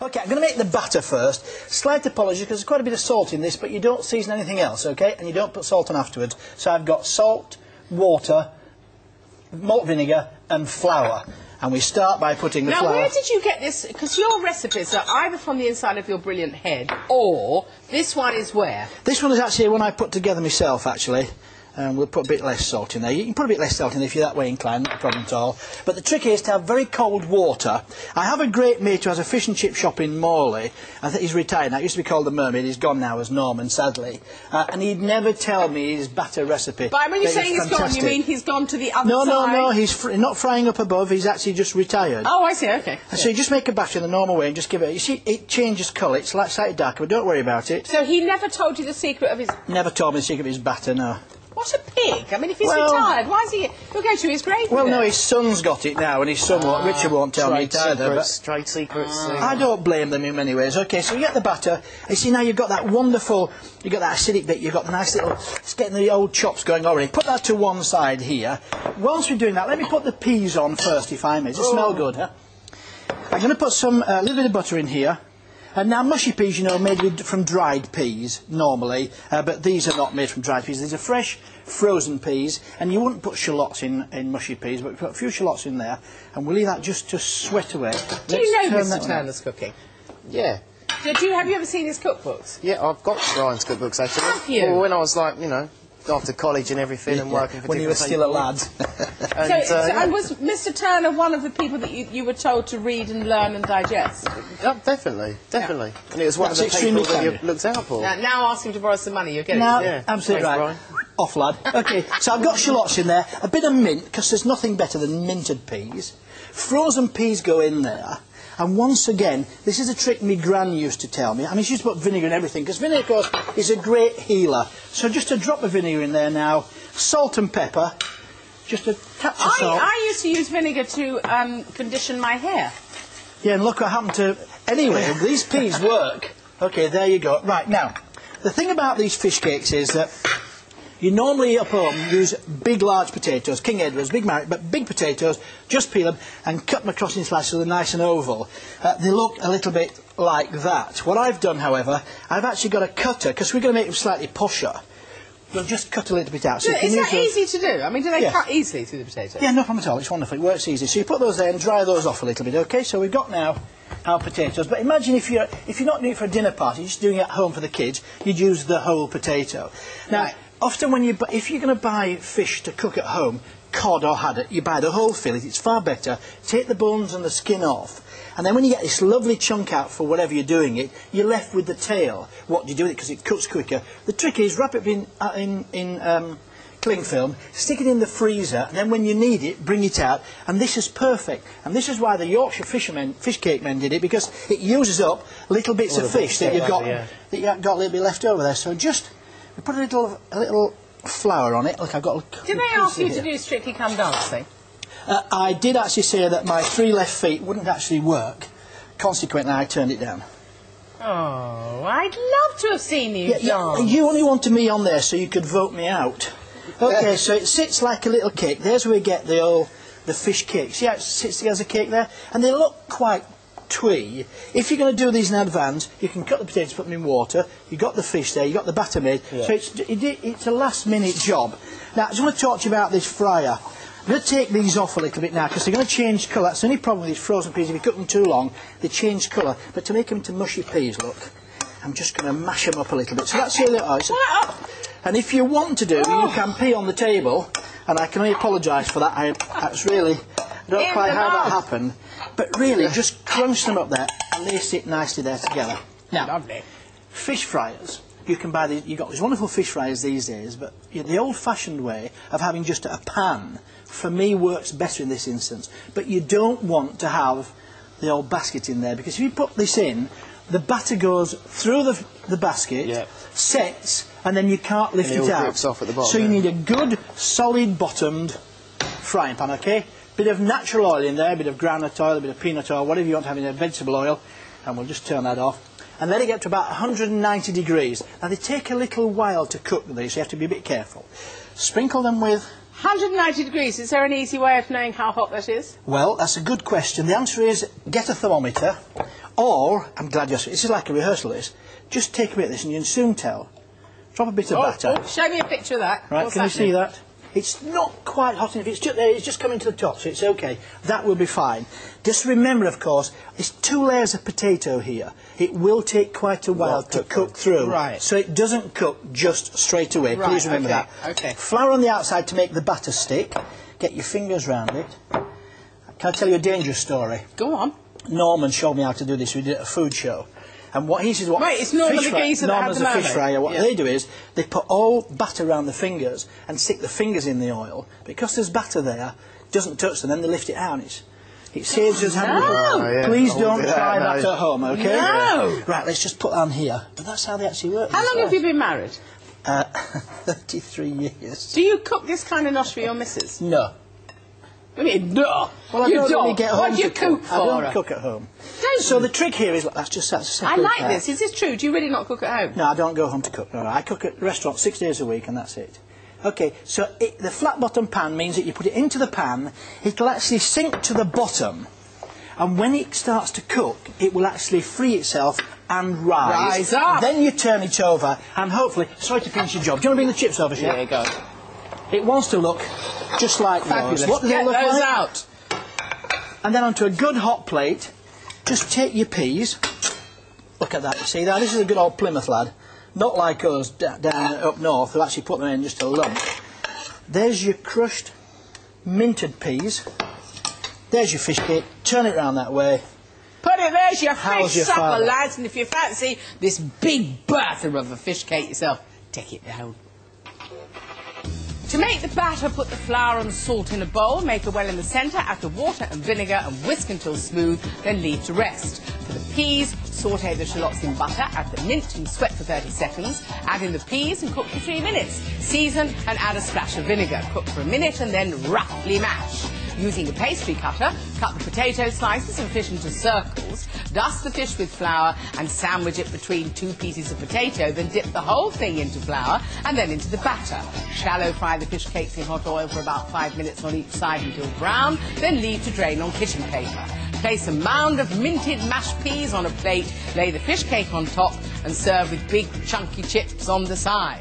Okay, I'm going to make the batter first. Slight apologies because there's quite a bit of salt in this, but you don't season anything else, okay? And you don't put salt on afterwards. So I've got salt, water, malt vinegar and flour. And we start by putting the flour... Now, where did you get this? Because your recipes are either from the inside of your brilliant head, or this one is where? This one is actually one I put together myself, actually. We'll put a bit less salt in there. You can put a bit less salt in there if you're that way inclined, not a problem at all. But the trick is to have very cold water. I have a great mate who has a fish and chip shop in Morley. I think he's retired now. It used to be called the Mermaid. He's gone now as Norman, sadly. And he'd never tell me his batter recipe. But when you're saying he's gone, you mean he's gone to the other side? No, he's not frying up above. He's actually just retired. Oh, I see, okay. And so you just make a batter in the normal way and just give it... You see, it changes colour. It's slightly darker, but don't worry about it. So he never told you the secret of his... Never told me the secret of his batter, no. What a pig! I mean, if he's retired, why is he... He'll go to his grave. Well, no, his son's got it now, and his son, Richard, won't tell me either. Trade secrets. I don't blame them in many ways. Okay, so you get the batter. You see, now you've got that wonderful... You've got that acidic bit. You've got the nice little... It's getting the old chops going already. Put that to one side here. Whilst we're doing that, let me put the peas on first, if I may. Does it smell good, huh? I'm going to put a little bit of butter in here. And now mushy peas, you know, made from dried peas, normally, but these are not made from dried peas. These are fresh, frozen peas, and you wouldn't put shallots in mushy peas, but we put a few shallots in there, and we'll leave that just to sweat away. Do you know Mr. Turner's cooking? Yeah. Have you ever seen his cookbooks? Yeah, I've got Ryan's cookbooks, actually. Have you? Well, when I was, like, you know, after college and everything, and working for when you were still a lad. And was Mr. Turner one of the people that you were told to read and learn and digest? Yeah, definitely. Yeah. And it was one of the people that you looked out for. Now ask him to borrow some money, you'll get it. Yeah, absolutely right. Brian. Off, lad. Okay, so I've got shallots in there, a bit of mint, because there's nothing better than minted peas. Frozen peas go in there. And once again, this is a trick my gran used to tell me. I mean, she used to put vinegar in everything, because vinegar, of course, is a great healer. So just a drop of vinegar in there now, salt and pepper, just a touch of salt. I used to use vinegar to condition my hair. Yeah, and look what happened to... Anyway, these peas work. Okay, there you go. Right, now, the thing about these fish cakes is that you normally at home use big, large potatoes, King Edwards, big Marriott, but big potatoes, just peel them and cut them across in slices so they're nice and oval. They look a little bit like that. What I've done, however, I've actually got a cutter, because we're going to make them slightly posher. We'll just cut a little bit out. So is that easy to do? I mean, do they cut easily through the potatoes? Yeah, no problem at all. It's wonderful. It works easy. So you put those there and dry those off a little bit. Okay, so we've got now our potatoes. But imagine if you're not doing it for a dinner party, you're just doing it at home for the kids, you'd use the whole potato. Now, often if you're going to buy fish to cook at home, cod or haddock, you buy the whole fillet. It's far better. Take the bones and the skin off. And then when you get this lovely chunk out for whatever you're doing it, you're left with the tail. What do you do with it? Because it cooks quicker. The trick is wrap it in cling film, stick it in the freezer, and then when you need it, bring it out. And this is perfect. And this is why the Yorkshire fish cake men did it, because it uses up little bits of fish that you've got that you've got a little bit left over there. So just we put a little flour on it. Look, I've got a Did they ask you to do Strictly Come Dancing? I did actually say that my 3 left feet wouldn't actually work. Consequently, I turned it down. Oh, I'd love to have seen you dance. You only wanted me on there so you could vote me out. Okay, so it sits like a little cake. There's where we get the fish cake. See how it sits together as a cake there? And they look quite twee. If you're going to do these in advance, you can cut the potatoes, put them in water. You've got the fish there, you've got the batter made. Yeah. So it's a last-minute job. Now, I just want to talk to you about this fryer. I'm going to take these off a little bit now because they're going to change colour. That's the only problem with these frozen peas. If you cook them too long, they change colour. But to make them into mushy peas, look, I'm just going to mash them up a little bit. So that's your little ice. And if you want to do, you can pee on the table. And I can only apologise for that. That's really, I don't know quite how that happened. But really, just crunch them up there and they sit nicely there together. Now, lovely. Fish fryers. You can buy these. You've got these wonderful fish fryers these days, but the old-fashioned way of having just a pan, for me, works better in this instance. But you don't want to have the old basket in there, because if you put this in, the batter goes through the basket, sets, and then you can't lift it out. Drips off at the bottom, so you need a good, solid-bottomed frying pan, okay? Bit of natural oil in there, a bit of groundnut oil, a bit of peanut oil, whatever you want to have in there, vegetable oil, and we'll just turn that off. And let it get to about 190 degrees. Now, they take a little while to cook these, so you have to be a bit careful. Sprinkle them with... 190 degrees, is there an easy way of knowing how hot that is? Well, that's a good question. The answer is get a thermometer, Or, I'm glad you're... This is like a rehearsal, this. Just take a bit of this and you'll soon tell. Drop a bit of batter. Oh, show me a picture of that. Right, What's can you happening? see that? It's not quite hot enough. It's just there. It's just coming to the top, so it's okay. That will be fine. Just remember, of course, there's 2 layers of potato here. It will take quite a while to cook through. Right. So it doesn't cook just straight away. Right, Please remember okay, that. okay. Flour on the outside to make the batter stick. Get your fingers round it. Can I tell you a dangerous story? Go on. Norman showed me how to do this. We did it at a food show. And what he says, what Wait, it's Norman fish the fry- geezer that had Norman's the a fish mermaid? fryer. What Yeah. they do is they put all batter around the fingers and stick the fingers in the oil. Because there's batter there, it doesn't touch them. Then they lift it out. It saves us having. No. yeah. Please I won't don't do that, try no. that at home, okay? No. Right, let's just put on here. But that's how they actually work. How long have you been married? 33 years. Do you cook this kind of nosh for your missus? No. I mean, no. Well, I you don't really get home What do you to cook for I don't her? cook at home. Don't So you? the trick here is that's a I separate like part. this. Is this true? Do you really not cook at home? No, I don't go home to cook. No, I cook at the restaurant 6 days a week, and that's it. Okay, so the flat bottom pan means that you put it into the pan, it'll actually sink to the bottom, and when it starts to cook, it will actually free itself and rise. Rise up. Then you turn it over, and hopefully, sorry to finish your job. Do you want to bring the chips over, Chef? There you go. It wants to look just like Fabulous. yours. What does Get it look those like? out. And then onto a good hot plate, just take your peas. Look at that, you see that? This is a good old Plymouth lad. Not like us down up north who actually put them in just a lump. There's your crushed, minted peas. There's your fish cake. Turn it round that way. Put it there's your How's fish your supper, father? lads. And if you fancy this big bertha of a fish cake yourself, take it down. To make the batter, put the flour and salt in a bowl, make a well in the centre, add the water and vinegar and whisk until smooth, then leave to rest. For the peas, sauté the shallots in butter, add the mint and sweat for 30 seconds, add in the peas and cook for 3 minutes. Season and add a splash of vinegar. Cook for a minute and then roughly mash. Using a pastry cutter, cut the potato slices and fish into circles, dust the fish with flour and sandwich it between 2 pieces of potato, then dip the whole thing into flour and then into the batter. Shallow fry the fish cakes in hot oil for about 5 minutes on each side until brown, then leave to drain on kitchen paper. Place a mound of minted mashed peas on a plate, lay the fish cake on top and serve with big chunky chips on the side.